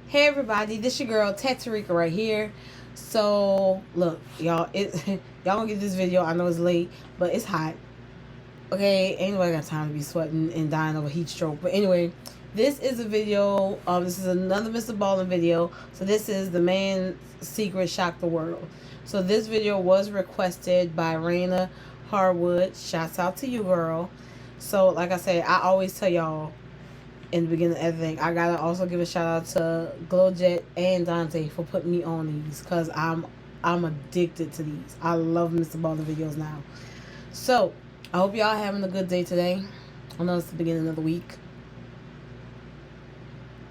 Hey everybody, this your girl TattooRika right here. So look, y'all, y'all gonna get this video. I know it's late, but it's hot. Okay, ain't nobody got time to be sweating and dying of a heat stroke. But anyway, this is a video. This is another MrBallen video. So this is the man's secret shocked the world. So this video was requested by Raina Harwood. Shouts out to you, girl. So like I said, I always tell y'all in the beginning of everything, I gotta also give a shout out to Glowjet and Dante for putting me on these, because I'm addicted to these. I love MrBallen videos now. So I hope y'all having a good day today. I know it's the beginning of the week.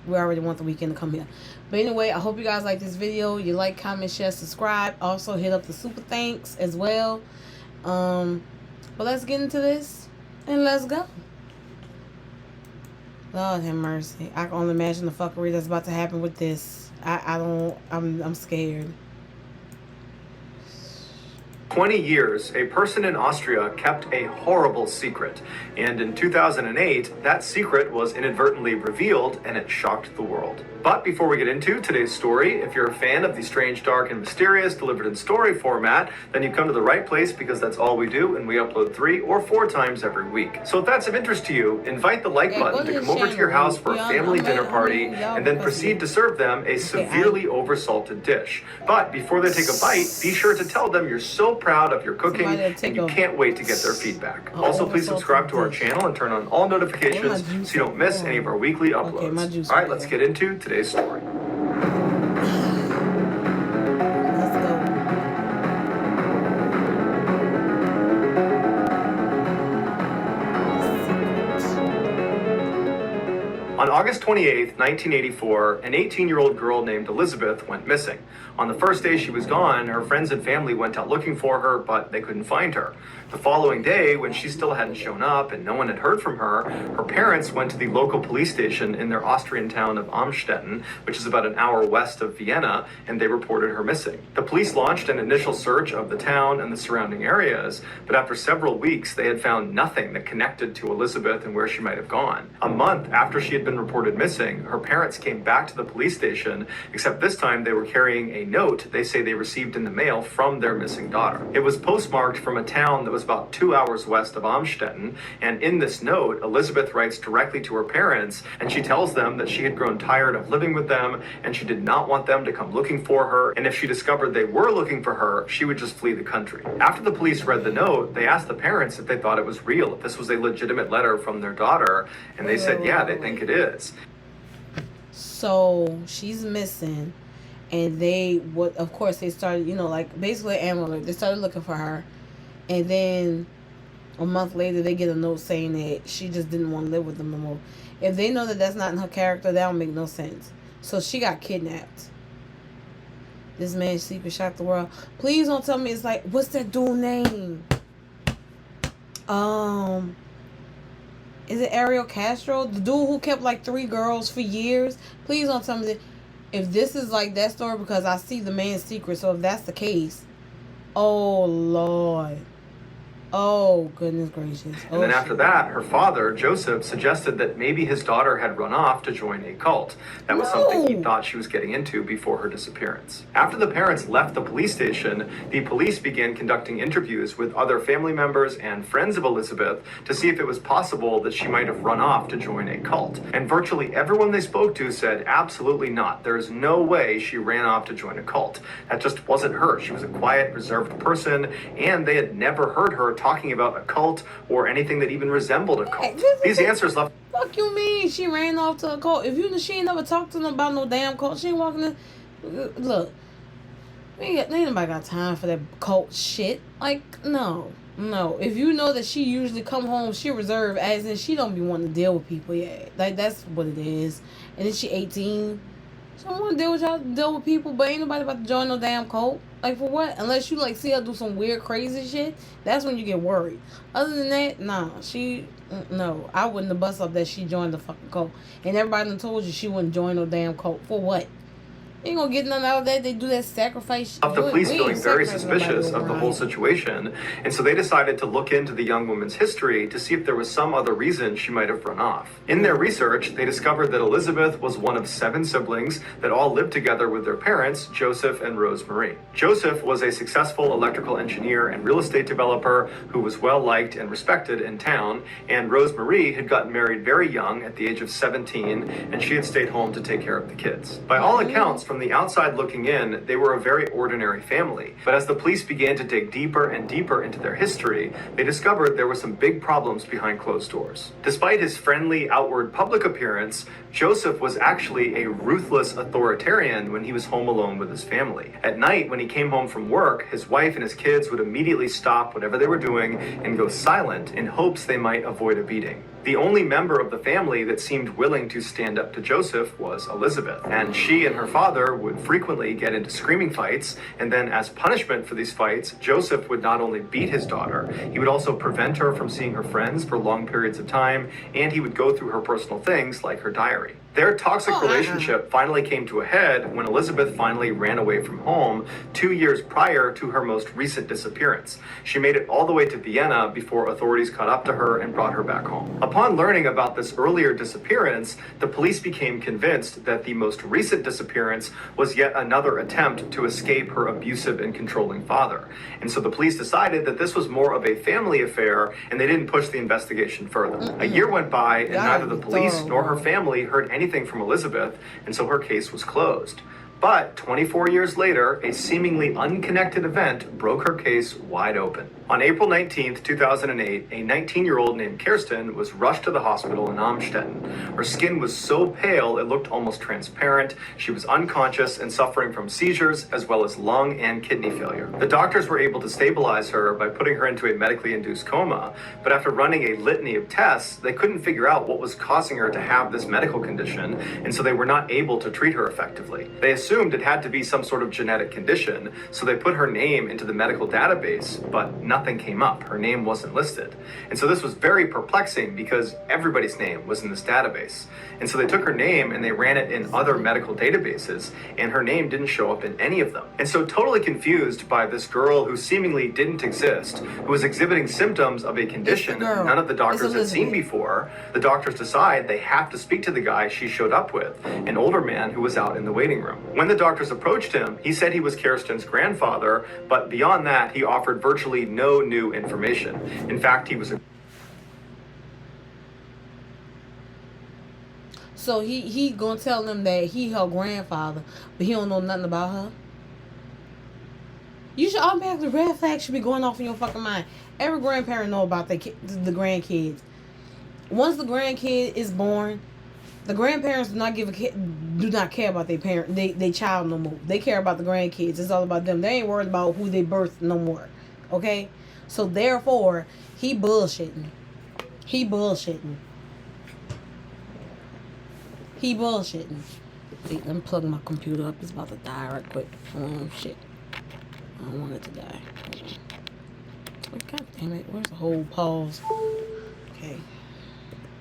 We already want the weekend to come here. But anyway, I hope you guys like this video. You like, comment, share, subscribe. Also hit up the super thanks as well. But let's get into this and let's go. Lord have mercy. I can only imagine the fuckery that's about to happen with this. I'm scared. 20 years, a person in Austria kept a horrible secret. And in 2008, that secret was inadvertently revealed and it shocked the world. But before we get into today's story, if you're a fan of the strange, dark, and mysterious delivered in story format, then you've come to the right place, because that's all we do, and we upload 3 or 4 times every week. So if that's of interest to you, invite the like button to come over to your house for a family dinner party, and then proceed to serve them a severely oversalted dish. But before they take a bite, be sure to tell them you're so proud of your cooking and you can't wait to get their feedback. Also, please subscribe to our channel and turn on all notifications so you don't miss any of our weekly uploads. Alright, let's get into today's story. On August 28, 1984, an 18-year-old girl named Elizabeth went missing. On the first day she was gone, her friends and family went out looking for her, but they couldn't find her. The following day, when she still hadn't shown up and no one had heard from her, her parents went to the local police station in their Austrian town of Amstetten, which is about an hour west of Vienna, and they reported her missing. The police launched an initial search of the town and the surrounding areas, but after several weeks, they had found nothing that connected to Elizabeth and where she might have gone. A month after she had been reported missing, her parents came back to the police station, except this time they were carrying a note they say they received in the mail from their missing daughter. It was postmarked from a town that was about 2 hours west of Amstetten, and in this note, Elizabeth writes directly to her parents, and she tells them that she had grown tired of living with them, and she did not want them to come looking for her, and if she discovered they were looking for her, she would just flee the country. After the police read the note, they asked the parents if they thought it was real, if this was a legitimate letter from their daughter, and they said, yeah, they think it is. So she's missing, and they would, of course, they started, like basically Amber Alert. They started looking for her, and then a month later they get a note saying that she just didn't want to live with them no more. If they know that that's not in her character, that don't make no sense. So she got kidnapped. This man's secret shocked the world. Please don't tell me it's like, what's that dude's name? Is it Ariel Castro? The dude who kept like 3 girls for years? Please don't tell me that if this is like that story, because I see the man's secret. So if that's the case, oh Lord. Oh, goodness gracious. And then after that, her father, Joseph, suggested that maybe his daughter had run off to join a cult. That was something he thought she was getting into before her disappearance. After the parents left the police station, the police began conducting interviews with other family members and friends of Elizabeth to see if it was possible that she might have run off to join a cult. And virtually everyone they spoke to said, absolutely not. There is no way she ran off to join a cult. That just wasn't her. She was a quiet, reserved person, and they had never heard her talking about a cult or anything that even resembled a cult. These answers left... Fuck you mean she ran off to a cult? If you know she ain't never talked to them about no damn cult, she ain't walking in... Look, ain't nobody got time for that cult shit. Like, no. If you know that she usually come home, she reserved, as in she don't be wanting to deal with people yet. Like, that's what it is. And then she 18. She don't want to deal with people, but ain't nobody about to join no damn cult. Like, for what? Unless you, like, see her do some weird, crazy shit, that's when you get worried. Other than that, nah, no, I wouldn't have bust up that she joined the fucking cult. And everybody done told you she wouldn't join no damn cult. For what? Ain't gonna get nothing out of that. They do that sacrifice. Of the police feeling very suspicious of the whole situation. situation, and so they decided to look into the young woman's history to see if there was some other reason she might have run off. In their research, they discovered that Elizabeth was one of 7 siblings that all lived together with their parents, Joseph and Rose Marie. Joseph was a successful electrical engineer and real estate developer who was well liked and respected in town, and Rose Marie had gotten married very young at the age of 17, and she had stayed home to take care of the kids. By all accounts, from the outside looking in, they were a very ordinary family. But as the police began to dig deeper and deeper into their history, they discovered there were some big problems behind closed doors. Despite his friendly outward public appearance, Joseph was actually a ruthless authoritarian when he was home alone with his family. At night, when he came home from work, his wife and his kids would immediately stop whatever they were doing and go silent in hopes they might avoid a beating. The only member of the family that seemed willing to stand up to Joseph was Elizabeth, and she and her father would frequently get into screaming fights, and then as punishment for these fights, Joseph would not only beat his daughter, he would also prevent her from seeing her friends for long periods of time, and he would go through her personal things like her diary. Their toxic relationship finally came to a head when Elizabeth finally ran away from home 2 years prior to her most recent disappearance. She made it all the way to Vienna before authorities caught up to her and brought her back home. Upon learning about this earlier disappearance, the police became convinced that the most recent disappearance was yet another attempt to escape her abusive and controlling father. And so the police decided that this was more of a family affair, and they didn't push the investigation further. A year went by, and neither the police nor her family heard anything from Elizabeth, and so her case was closed. But 24 years later, a seemingly unconnected event broke her case wide open. On April 19th, 2008, a 19-year-old named Kirsten was rushed to the hospital in Amstetten. Her skin was so pale it looked almost transparent. She was unconscious and suffering from seizures as well as lung and kidney failure. The doctors were able to stabilize her by putting her into a medically induced coma, but after running a litany of tests, they couldn't figure out what was causing her to have this medical condition, and so they were not able to treat her effectively. They assumed it had to be some sort of genetic condition, so they put her name into the medical database, but nothing came up. Her name wasn't listed. And so this was very perplexing because everybody's name was in this database. And so they took her name and they ran it in other medical databases, and her name didn't show up in any of them. And so totally confused by this girl who seemingly didn't exist, who was exhibiting symptoms of a condition none of the doctors had seen before, the doctors decide they have to speak to the guy she showed up with, an older man who was out in the waiting room. When the doctors approached him, he said he was Kirsten's grandfather, but beyond that, he offered virtually no new information. In fact, he was a So he gonna tell them that he her grandfather, but he don't know nothing about her. You should automatically, red flag should be going off in your fucking mind. Every grandparent know about the grandkids. Once the grandkid is born, the grandparents do not care about their parent, they child no more. They care about the grandkids. It's all about them. They ain't worried about who they birthed no more. Okay, so therefore he bullshitting. He bullshitting. He bullshitting. Wait, let me plug my computer up. It's about to die right quick. Oh shit. I don't want it to die. Oh, God damn it. Where's the whole pause? Okay.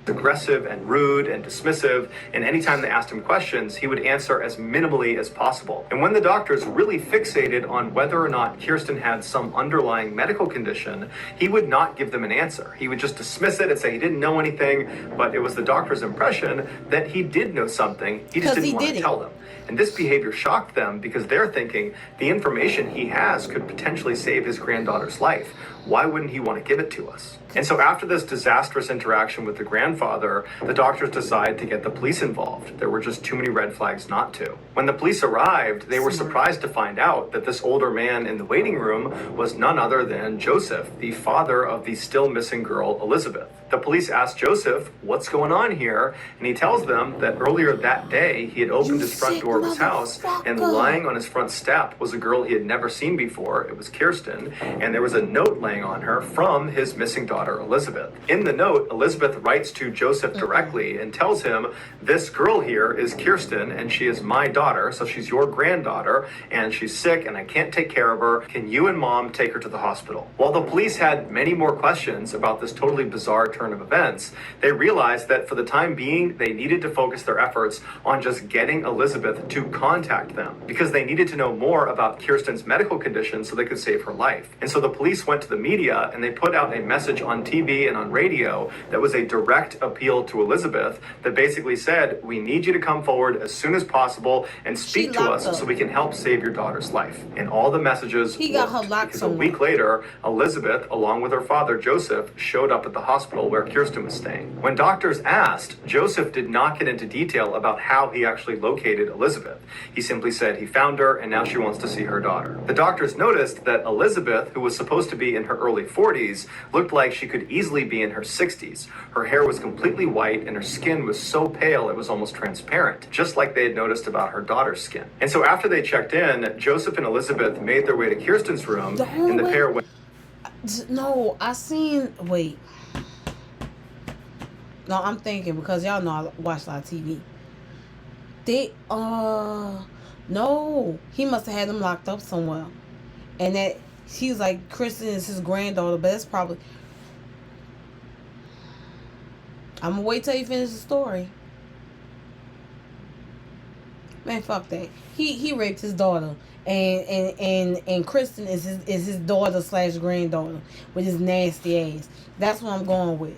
Aggressive and rude and dismissive, and anytime they asked him questions, he would answer as minimally as possible. And when the doctors really fixated on whether or not Kirsten had some underlying medical condition, he would not give them an answer. He would just dismiss it and say he didn't know anything, but it was the doctor's impression that he did know something, he just didn't want to tell them. And this behavior shocked them because they're thinking the information he has could potentially save his granddaughter's life. Why wouldn't he want to give it to us? And so after this disastrous interaction with the grandfather, the doctors decided to get the police involved. There were just too many red flags not to. When the police arrived, they were surprised to find out that this older man in the waiting room was none other than Joseph, the father of the still missing girl, Elizabeth. The police asked Joseph, "What's going on here?" And he tells them that earlier that day, he had opened his front door of his house, and lying on his front step was a girl he had never seen before. It was Kirsten, and there was a note laying on her from his missing daughter, Elizabeth. In the note, Elizabeth writes to Joseph directly and tells him, "This girl here is Kirsten, and she is my daughter, so she's your granddaughter, and she's sick, and I can't take care of her. Can you and Mom take her to the hospital?" While the police had many more questions about this totally bizarre turn of events, they realized that for the time being, they needed to focus their efforts on just getting Elizabeth Elizabeth to contact them because they needed to know more about Kirsten's medical condition so they could save her life. And so the police went to the media and they put out a message on TV and on radio that was a direct appeal to Elizabeth that basically said, we need you to come forward as soon as possible and speak to us so we can help save your daughter's life. And all the messages worked, because a week later, Elizabeth, along with her father Joseph, showed up at the hospital where Kirsten was staying. When doctors asked, Joseph did not get into detail about how he actually located Elizabeth. He simply said he found her and now she wants to see her daughter. The doctors noticed that Elizabeth, who was supposed to be in her early 40s, looked like she could easily be in her 60s. Her hair was completely white and her skin was so pale it was almost transparent, just like they had noticed about her daughter's skin. And so after they checked in, Joseph and Elizabeth made their way to Kirsten's room and the pair went... No, wait. No, I'm thinking, because y'all know I watch a lot of TV. No, he must have had them locked up somewhere. And that, he was like, Kristen is his granddaughter, but that's probably... I'm gonna wait till you finish the story. Man, fuck that. He raped his daughter. And Kristen is his daughter / granddaughter with his nasty ass. That's what I'm going with.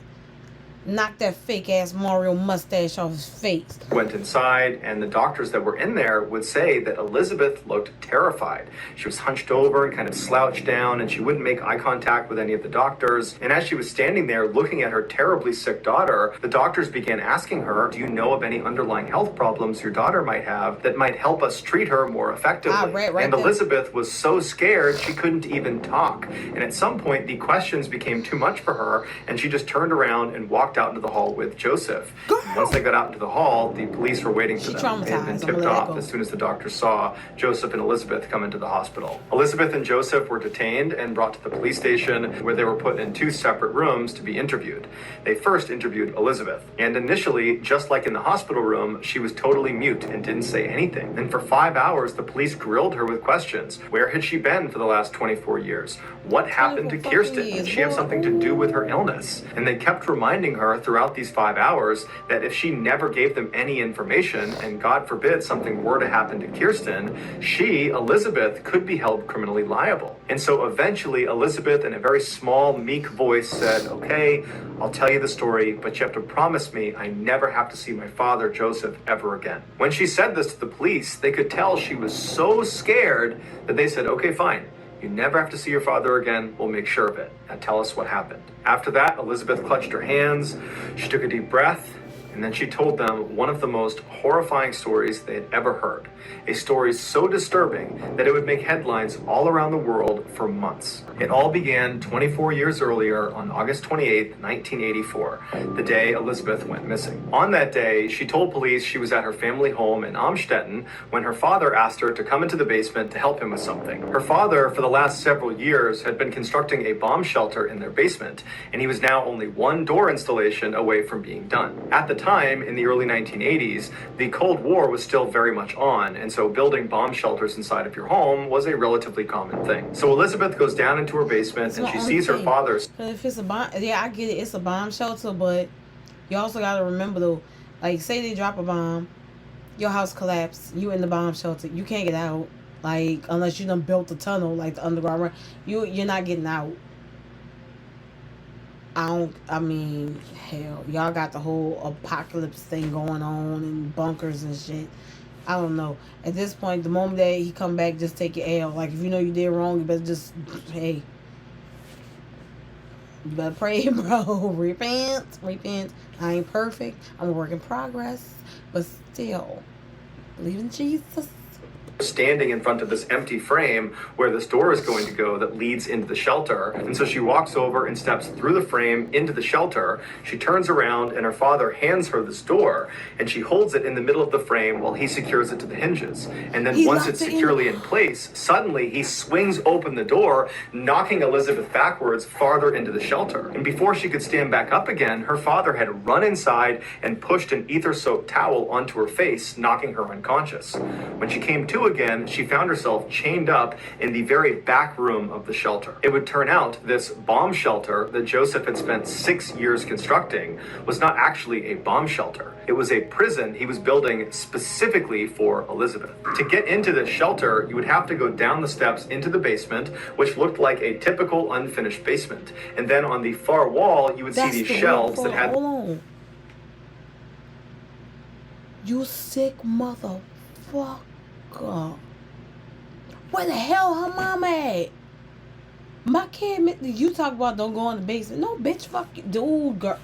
Knock that fake ass Mario mustache off his face. Went inside, and the doctors that were in there would say that Elizabeth looked terrified. She was hunched over and kind of slouched down, and she wouldn't make eye contact with any of the doctors. And as she was standing there looking at her terribly sick daughter, the doctors began asking her, do you know of any underlying health problems your daughter might have that might help us treat her more effectively? Right and Elizabeth was so scared she couldn't even talk. And at some point, the questions became too much for her, and she just turned around and walked out into the hall with Joseph. Once they got out into the hall, the police were waiting for them. They had been tipped off as soon as the doctors saw Joseph and Elizabeth come into the hospital. Elizabeth and Joseph were detained and brought to the police station, where they were put in 2 separate rooms to be interviewed. They first interviewed Elizabeth, and initially, just like in the hospital room, she was totally mute and didn't say anything. And for 5 hours, the police grilled her with questions. Where had she been for the last 24 years? What happened to Kirsten? Did she have something to do with her illness? And they kept reminding her throughout these 5 hours that if she never gave them any information, and God forbid something were to happen to Kirsten, she, Elizabeth, could be held criminally liable. And so eventually Elizabeth, in a very small, meek voice, said, okay, I'll tell you the story, but you have to promise me I never have to see my father, Joseph, ever again. When she said this to the police, they could tell she was so scared that they said, okay, fine. You never have to see your father again. We'll make sure of it. Now tell us what happened. After that, Elizabeth clutched her hands. She took a deep breath, and then she told them one of the most horrifying stories they had ever heard. A story so disturbing that it would make headlines all around the world for months. It all began 24 years earlier on August 28, 1984, the day Elizabeth went missing. On that day, she told police she was at her family home in Amstetten when her father asked her to come into the basement to help him with something. Her father, for the last several years, had been constructing a bomb shelter in their basement, and he was now only one door installation away from being done. At the time, in the early 1980s, the Cold War was still very much on, and so building bomb shelters inside of your home was a relatively common thing. So Elizabeth goes down into her basement and she sees her father's... If it's a bomb, yeah, I get it, it's a bomb shelter, but you also got to remember though, like say they drop a bomb, your house collapsed, you in the bomb shelter, you can't get out, like unless you done built a tunnel like the underground run, you're not getting out. I mean, hell, y'all got the whole apocalypse thing going on and bunkers and shit. I don't know. At this point, the moment that he come back, just take your L. Like, if you know you did wrong, you better just, hey. You better pray, bro. Repent. I ain't perfect. I'm a work in progress. But still, believe in Jesus. Standing in front of this empty frame where this door is going to go that leads into the shelter. And so she walks over and steps through the frame into the shelter. She turns around and her father hands her this door, and she holds it in the middle of the frame while he secures it to the hinges. And then once it's securely in place, suddenly he swings open the door, knocking Elizabeth backwards farther into the shelter. And before she could stand back up again, her father had run inside and pushed an ether-soaked towel onto her face, knocking her unconscious. When she came to again, she found herself chained up in the very back room of the shelter. It would turn out this bomb shelter that Joseph had spent 6 years constructing was not actually a bomb shelter. It was a prison he was building specifically for Elizabeth. To get into this shelter, you would have to go down the steps into the basement, which looked like a typical unfinished basement. And then on the far wall, you would see these shelves that had... Hold on. You sick motherfucker. Where the hell her mama at? My kid, you talk about don't go in the basement. No, bitch, fuck you. Dude, girl.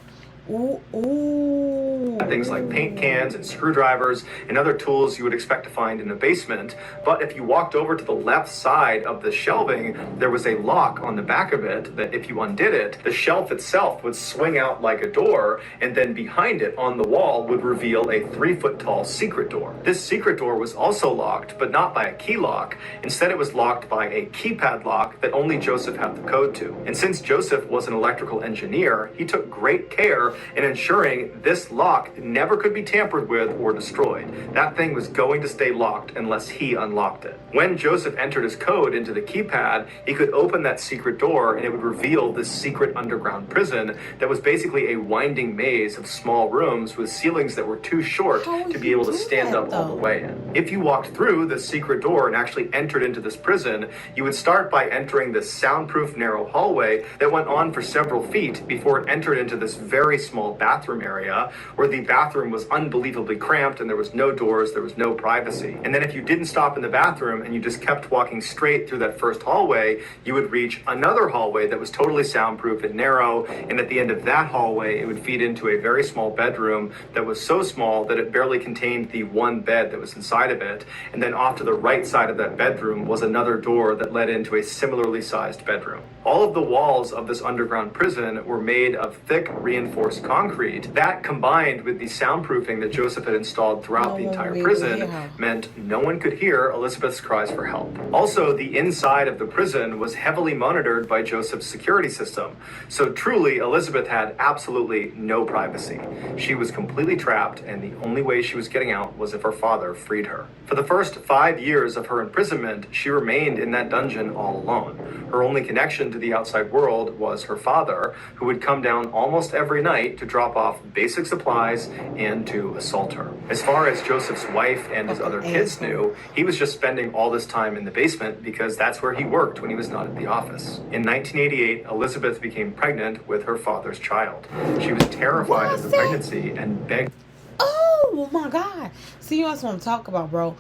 Ooh. Things like paint cans and screwdrivers and other tools you would expect to find in a basement. But if you walked over to the left side of the shelving, there was a lock on the back of it that if you undid it, the shelf itself would swing out like a door, and then behind it on the wall would reveal a 3-foot tall secret door. This secret door was also locked, but not by a key lock. Instead, it was locked by a keypad lock that only Joseph had the code to. And since Joseph was an electrical engineer, he took great care in ensuring this lock never could be tampered with or destroyed. That thing was going to stay locked unless he unlocked it. When Joseph entered his code into the keypad, he could open that secret door and it would reveal this secret underground prison that was basically a winding maze of small rooms with ceilings that were too short to be able to stand up all the way in. If you walked through the secret door and actually entered into this prison, you would start by entering this soundproof narrow hallway that went on for several feet before it entered into this very small bathroom area where the bathroom was unbelievably cramped and there was no doors, there was no privacy. And then if you didn't stop in the bathroom and you just kept walking straight through that first hallway, you would reach another hallway that was totally soundproof and narrow, and at the end of that hallway it would feed into a very small bedroom that was so small that it barely contained the one bed that was inside of it, and then off to the right side of that bedroom was another door that led into a similarly sized bedroom. All of the walls of this underground prison were made of thick reinforced concrete. That, combined with the soundproofing that Joseph had installed throughout the entire prison, meant no one could hear Elizabeth's cries for help. Also, the inside of the prison was heavily monitored by Joseph's security system. So truly, Elizabeth had absolutely no privacy. She was completely trapped, and the only way she was getting out was if her father freed her. For the first 5 years of her imprisonment, she remained in that dungeon all alone. Her only connection to the outside world was her father, who would come down almost every night to drop off basic supplies and to assault her. As far as Joseph's wife and his other kids knew, he was just spending all this time in the basement because that's where he worked when he was not at the office. In 1988, Elizabeth became pregnant with her father's child. She was terrified of the pregnancy and begged... Oh my God. See, that's what I'm talking about, bro.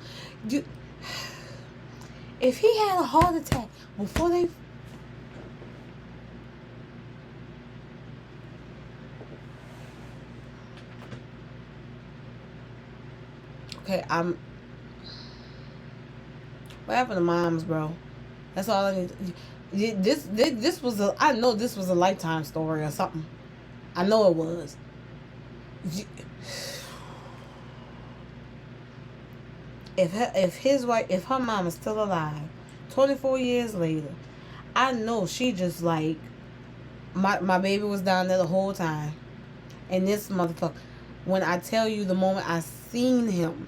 If he had a heart attack before they... Okay, what happened to moms, bro? That's all I need. This was a... I know this was a Lifetime story or something. I know it was. If his wife, if her mom is still alive, 24 years later, I know she just like, my baby was down there the whole time, and this motherfucker, when I tell you the moment I seen him,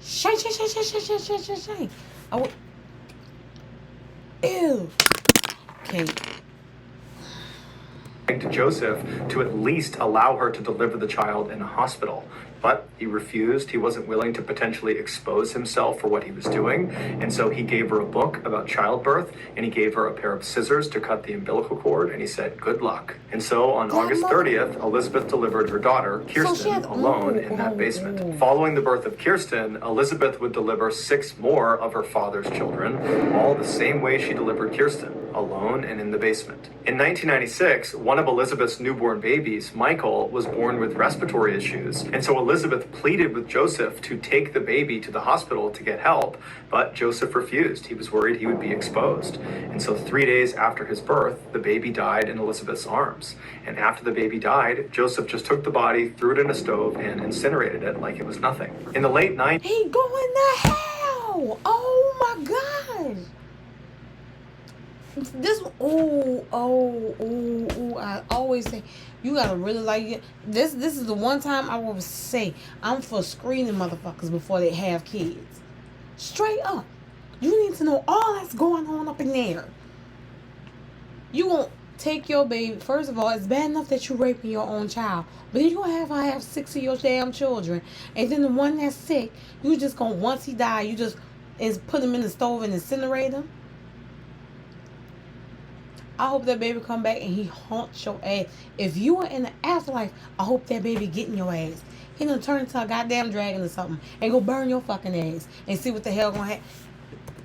shake. Ew. Okay. To Joseph to at least allow her to deliver the child in a hospital. But he refused. He wasn't willing to potentially expose himself for what he was doing. And so he gave her a book about childbirth, and he gave her a pair of scissors to cut the umbilical cord, and he said, good luck. And so on August 30th, Elizabeth delivered her daughter, Kirsten, alone in that basement. Following the birth of Kirsten, Elizabeth would deliver 6 more of her father's children, all the same way she delivered Kirsten, alone and in the basement. In 1996, one of Elizabeth's newborn babies, Michael, was born with respiratory issues, and so Elizabeth pleaded with Joseph to take the baby to the hospital to get help, but Joseph refused. He was worried he would be exposed. And so 3 days after his birth, the baby died in Elizabeth's arms. And after the baby died, Joseph just took the body, threw it in a stove, and incinerated it like it was nothing. In the late 90s... He going to hell! Oh my God! This, I always say, you gotta really like it. This is the one time I will say I'm for screening motherfuckers before they have kids. Straight up. You need to know all that's going on up in there. You won't take your baby. First of all, it's bad enough that you raping your own child, but then you gonna have 6 of your damn children, and then the one that's sick, you just gonna, once he die, you just is put him in the stove and incinerate him. I hope that baby come back and he haunts your ass. If you are in the afterlife, I hope that baby getting your ass. He gonna turn into a goddamn dragon or something and go burn your fucking ass and see what the hell gonna happen.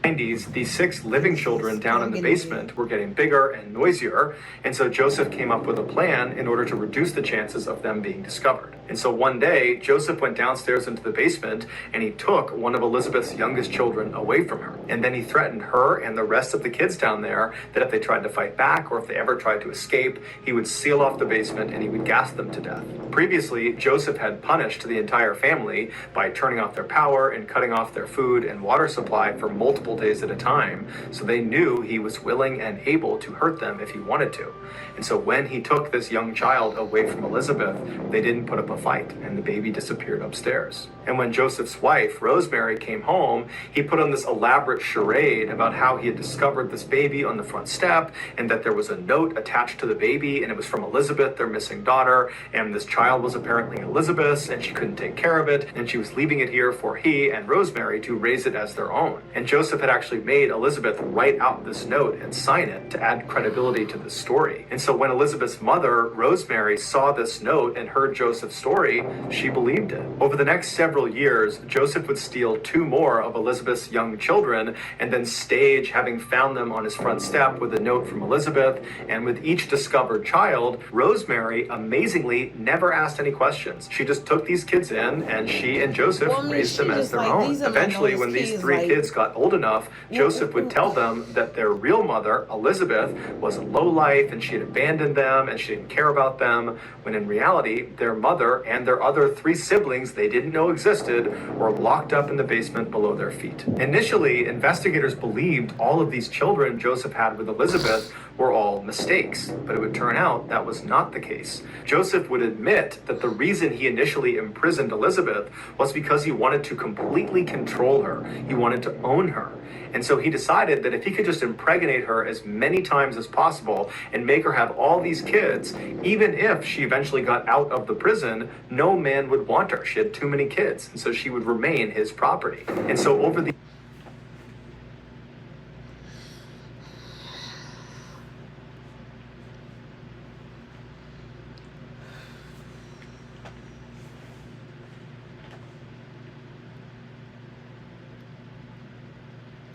90s, the 6 living children down in the basement were getting bigger and noisier, and so Joseph came up with a plan in order to reduce the chances of them being discovered. And so one day, Joseph went downstairs into the basement and he took one of Elizabeth's youngest children away from her. And then he threatened her and the rest of the kids down there that if they tried to fight back or if they ever tried to escape, he would seal off the basement and he would gas them to death. Previously, Joseph had punished the entire family by turning off their power and cutting off their food and water supply for multiple days at a time, so they knew he was willing and able to hurt them if he wanted to. And so when he took this young child away from Elizabeth, they didn't put up a fight, and the baby disappeared upstairs. And when Joseph's wife, Rosemary, came home, he put on this elaborate charade about how he had discovered this baby on the front step, and that there was a note attached to the baby, and it was from Elizabeth, their missing daughter, and this child was apparently Elizabeth's, and she couldn't take care of it, and she was leaving it here for he and Rosemary to raise it as their own. And Joseph had actually made Elizabeth write out this note and sign it to add credibility to the story. And so when Elizabeth's mother, Rosemary, saw this note and heard Joseph's story, she believed it. Over the next several years, Joseph would steal 2 more of Elizabeth's young children and then stage having found them on his front step with a note from Elizabeth. And with each discovered child, Rosemary amazingly never asked any questions. She just took these kids in and she and Joseph raised them as their own. Eventually, when these 3 kids got old enough, Joseph would tell them that their real mother, Elizabeth, was a lowlife and she had abandoned them and she didn't care about them, when in reality, their mother and their other 3 siblings they didn't know existed were locked up in the basement below their feet. Initially, investigators believed all of these children Joseph had with Elizabeth were all mistakes, but it would turn out that was not the case. Joseph would admit that the reason he initially imprisoned Elizabeth was because he wanted to completely control her. He wanted to own her. And so he decided that if he could just impregnate her as many times as possible and make her have all these kids, even if she eventually got out of the prison, no man would want her. She had too many kids, and so she would remain his property. And so over the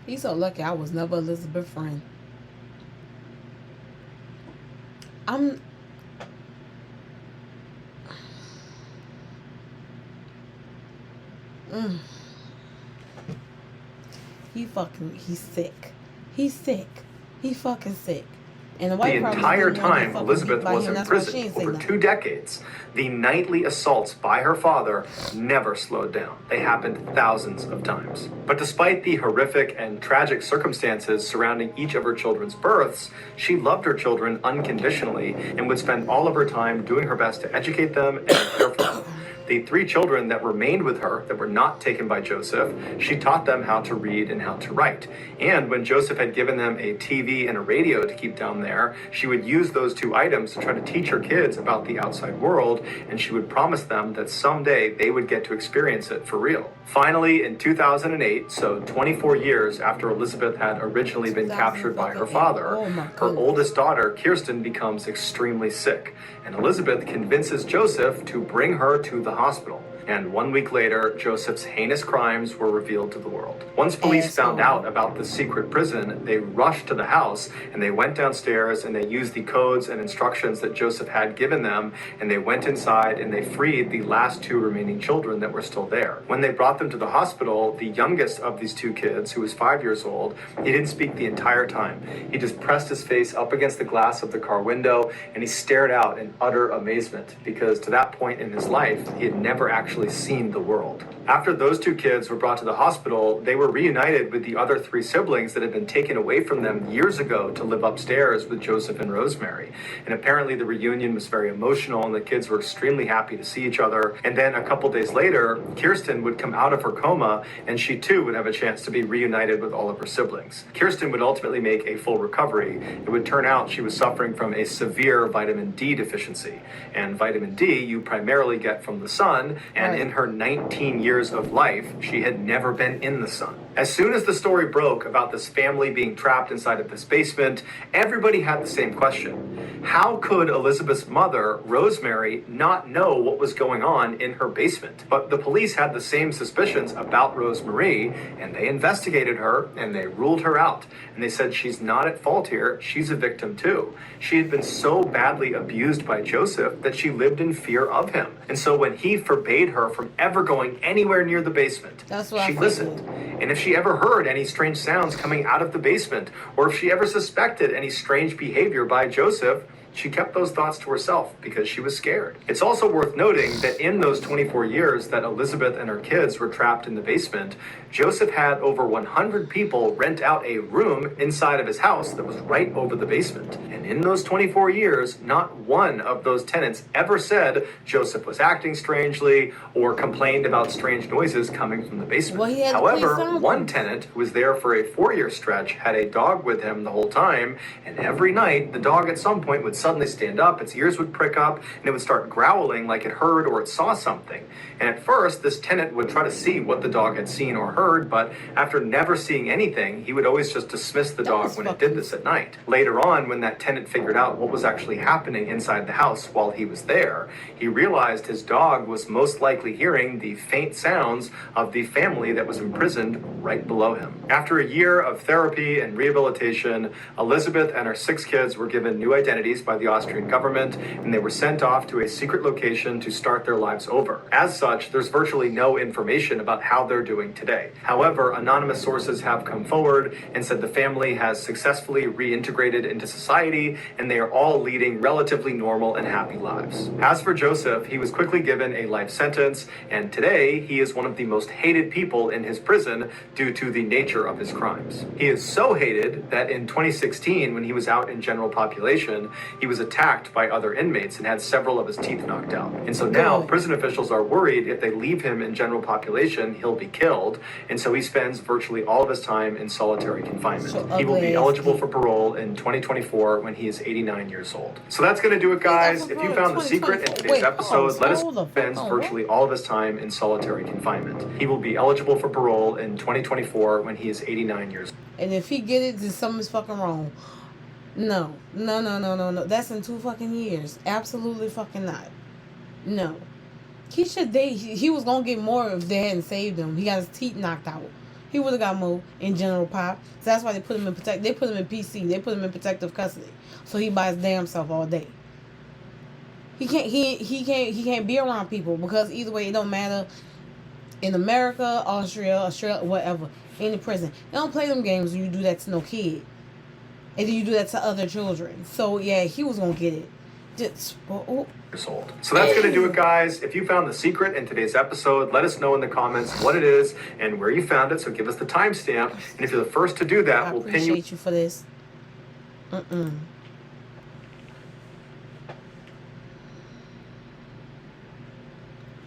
He's so lucky I was never Elizabeth's friend. I'm... He's sick. He's sick. He fucking sick. And the entire time Elizabeth was in prison, over 2 decades, the nightly assaults by her father never slowed down. They happened thousands of times. But despite the horrific and tragic circumstances surrounding each of her children's births, she loved her children unconditionally and would spend all of her time doing her best to educate them and care for them. The 3 children that remained with her, that were not taken by Joseph, she taught them how to read and how to write. And when Joseph had given them a TV and a radio to keep down there, she would use those 2 items to try to teach her kids about the outside world, and she would promise them that someday they would get to experience it for real. Finally, in 2008, so 24 years after Elizabeth had originally been captured by her father, her oldest daughter, Kirsten, becomes extremely sick, and Elizabeth convinces Joseph to bring her to the hospital. And 1 week later, Joseph's heinous crimes were revealed to the world. Once police found out about the secret prison, they rushed to the house and they went downstairs and they used the codes and instructions that Joseph had given them, and they went inside and they freed the last 2 remaining children that were still there. When they brought them to the hospital, the youngest of these 2 kids, who was 5 years old, he didn't speak the entire time. He just pressed his face up against the glass of the car window and he stared out in utter amazement, because to that point in his life, he had never actually seen the world. After those two kids were brought to the hospital, they were reunited with the other three siblings that had been taken away from them years ago to live upstairs with Joseph and Rosemary. And apparently the reunion was very emotional and the kids were extremely happy to see each other. And then a couple days later, Kirsten would come out of her coma and she too would have a chance to be reunited with all of her siblings. Kirsten would ultimately make a full recovery. It would turn out she was suffering from a severe vitamin D deficiency. And vitamin D you primarily get from the sun, and in her 19 years of life, she had never been in the sun. As soon as the story broke about this family being trapped inside of this basement, everybody had the same question. How could Elizabeth's mother, Rosemary, not know what was going on in her basement? But the police had the same suspicions about Rosemary, and they investigated her, and they ruled her out. And they said she's not at fault here, she's a victim too. She had been so badly abused by Joseph that she lived in fear of him. And so when he forbade her from ever going anywhere near the basement, she listened. And if she ever heard any strange sounds coming out of the basement, or if she ever suspected any strange behavior by Joseph, she kept those thoughts to herself because she was scared. It's also worth noting that in those 24 years that Elizabeth and her kids were trapped in the basement, Joseph had over 100 people rent out a room inside of his house that was right over the basement. And in those 24 years, not one of those tenants ever said Joseph was acting strangely or complained about strange noises coming from the basement. Well, however, one tenant who was there for a 4-year stretch had a dog with him the whole time, and every night the dog at some point would suddenly stand up, its ears would prick up, and it would start growling like it heard or it saw something. And at first, this tenant would try to see what the dog had seen or heard, but after never seeing anything, he would always just dismiss the dog when it did this at night. Later on, when that tenant figured out what was actually happening inside the house while he was there, he realized his dog was most likely hearing the faint sounds of the family that was imprisoned right below him. After a year of therapy and rehabilitation, Elizabeth and her 6 kids were given new identities by the Austrian government, and they were sent off to a secret location to start their lives over. As such, there's virtually no information about how they're doing today. However, anonymous sources have come forward and said the family has successfully reintegrated into society, and they are all leading relatively normal and happy lives. As for Joseph, he was quickly given a life sentence, and today he is one of the most hated people in his prison due to the nature of his crimes. He is so hated that in 2016, when he was out in general population, he was attacked by other inmates and had several of his teeth knocked out. And so now prison officials are worried if they leave him in general population, he'll be killed. And so he spends virtually all of his time in solitary confinement. He will be eligible for parole in 2024 when he is 89 years old. So that's going to do it, guys. If you found the secret in today's episode, let us spends virtually all of his time in solitary confinement. He will be eligible for parole in 2024 when he is 89 years old. And if he get it, then something's fucking wrong. No. That's in 2 fucking years. Absolutely fucking not. No. He was gonna get more if they hadn't saved him. He got his teeth knocked out. He would have got more in general pop. So that's why they put him in They put him in PC. They put him in protective custody. So he by his damn self all day. He can't be around people because either way it don't matter. In America, Australia, whatever, any prison, they don't play them games when you do that to no kid. And then you do that to other children. So, yeah, he was going to get it. So that's going to do it, guys. If you found the secret in today's episode, let us know in the comments what it is and where you found it. So give us the timestamp. And if you're the first to do that, we'll pin you. I appreciate you for this.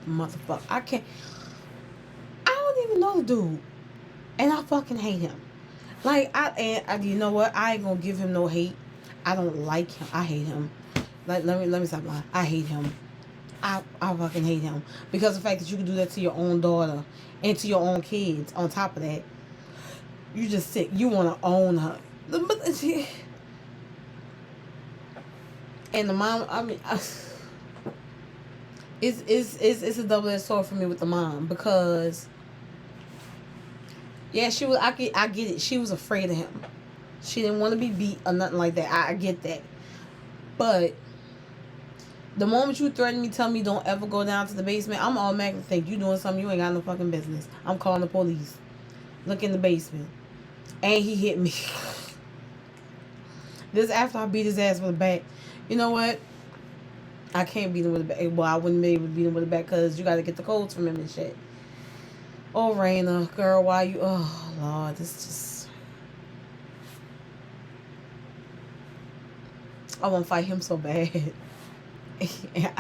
Motherfucker. I don't even know the dude. And I fucking hate him. Like, you know what? I ain't gonna give him no hate. I don't like him. I hate him. Like, let me stop lying. I hate him. I fucking hate him. Because the fact that you can do that to your own daughter and to your own kids, on top of that, you just sick. You want to own her. And the mom, I mean, it's a double-edged sword for me with the mom, because yeah, she was. I get it. She was afraid of him. She didn't want to be beat or nothing like that. I get that. But the moment you threaten me, tell me don't ever go down to the basement, I'm automatically think you doing something you ain't got no fucking business. I'm calling the police. Look in the basement. And he hit me. This after I beat his ass with a bat. You know what? I can't beat him with a bat. Well, I wouldn't be able to beat him with a bat because you got to get the codes from him and shit. Oh, Raina, girl, why you? Oh, Lord, this just. I want to fight him so bad.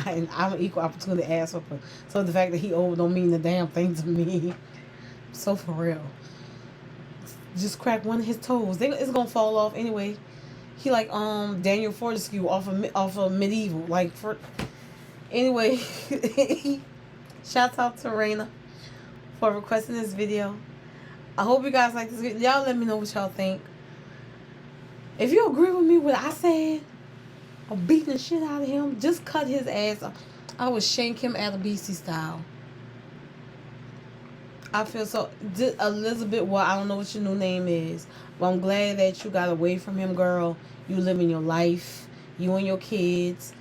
And I'm an equal opportunity asshole. So the fact that he old don't mean the damn thing to me. So for real. Just crack one of his toes. It's gonna fall off anyway. He like Daniel Fortescue off of Medieval. Like for anyway. Shout out to Raina for requesting this video. I hope you guys like this video. Y'all let me know what y'all think. If you agree with me what I said, I'm beating the shit out of him. Just cut his ass off. I would shank him at a BC style. I feel so. Elizabeth, well, I don't know what your new name is, but I'm glad that you got away from him, girl. You living your life. You and your kids.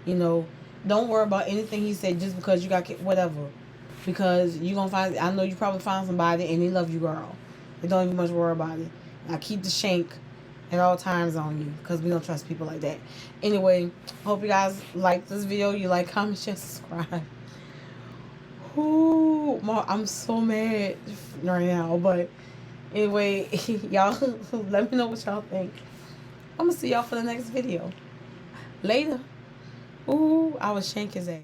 You know, don't worry about anything he said just because you got whatever. Because you gonna find. I know you probably found somebody and they love you, girl. They don't even much worry about it. Now keep the shank at all times on you because we don't trust people like that. Anyway, hope you guys like this video. You like, comment, share, subscribe. Ooh, I'm so mad right now, but anyway, y'all let me know what y'all think. I'm gonna see y'all for the next video. Later. Ooh, I was shank his ass.